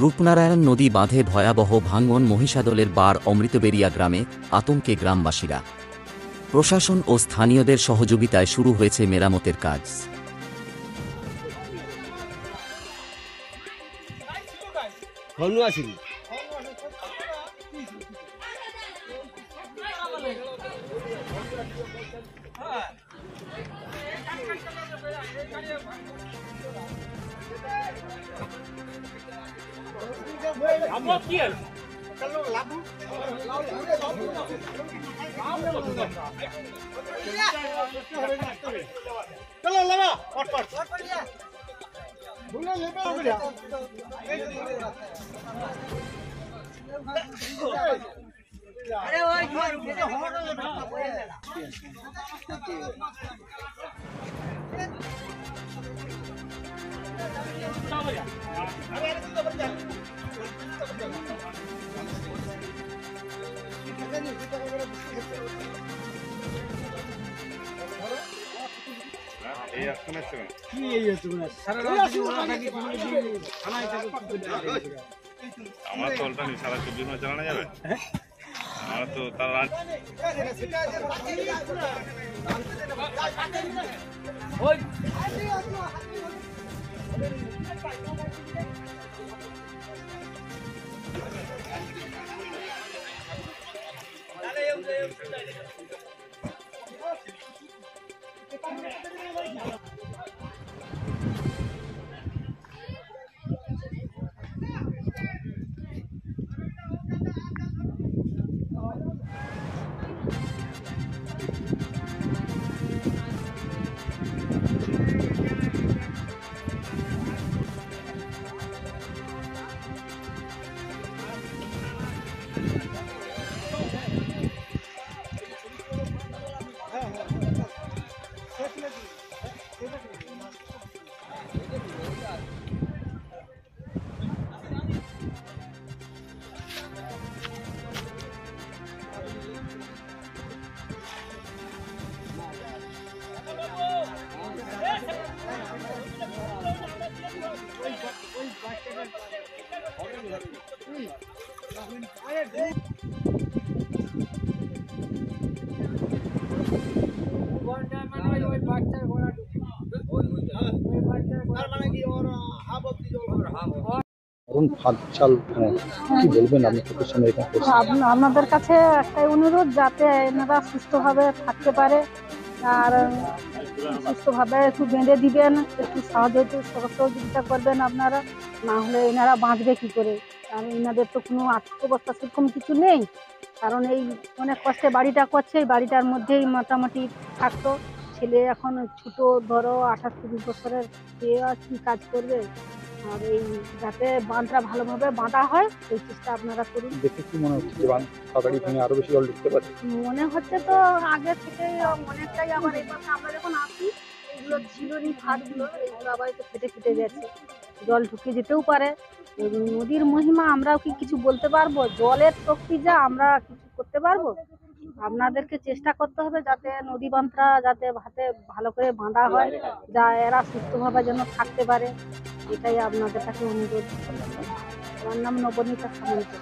রূপনারায়ণ নদী বাঁধে ভয়াবহ ভাঙন, মহিষাদলের বার অমৃতবেরিয়া গ্রামে আতঙ্কে গ্রামবাসীরা। প্রশাসন ও স্থানীয়দের সহযোগিতায় শুরু হয়েছে মেরামতের কাজ। আমার তো অলটা নেই, সারা 24 মাস চালানো যাবে। আমার তো তারা আপনাদের কাছে একটাই অনুরোধ, যাতে এনারা সুস্থভাবে থাকতে পারে, আর সুস্থভাবে একটু বেঁধে দিবেন, একটু সহযোগিতা করবেন আপনারা, না হলে এনারা বাঁচবে কি করে? কারণ এনাদের তো কোনো আর্থিক অবস্থা সেরকম কিছু নেই, কারণ এই অনেক কষ্টে বাড়িটা করছে, এই বাড়িটার মধ্যেই মোটামুটি থাকতো। ছেলে এখন ছোটো, ধরো 28-30 বছরের, সে আর কি কাজ করবে? আর এই যাতে বাঁধটা ভালোভাবে বাঁধা হয় এই চেষ্টা আপনারা করুন। দেখে কি মনে হচ্ছে যে বাঁধ তাড়াতাড়ি ভেঙে আরো বেশি জল ঢুকতে পারে? মনে হচ্ছে তো আগে থেকে অনেকটাই, আবার এই পাশে আমরা যখন আসি এগুলো ঝিলুনি ফাটগুলো, এগুলো আবার একটু ফেটে ফেটে গেছে, জল ঢুকে যেতেও পারে। নদীর মহিমা আমরাও কি কিছু বলতে পারবো? জলের শক্তি যা, আমরা কিছু করতে পারবো? আপনাদেরকে চেষ্টা করতে হবে যাতে নদী বাঁধটা যাতে ভালো করে বাঁধা হয়, যা এরা সুস্থভাবে যেন থাকতে পারে, এটাই আপনাদের কাছে অনুরোধ। আমার নাম নবনীতা সামন্ত।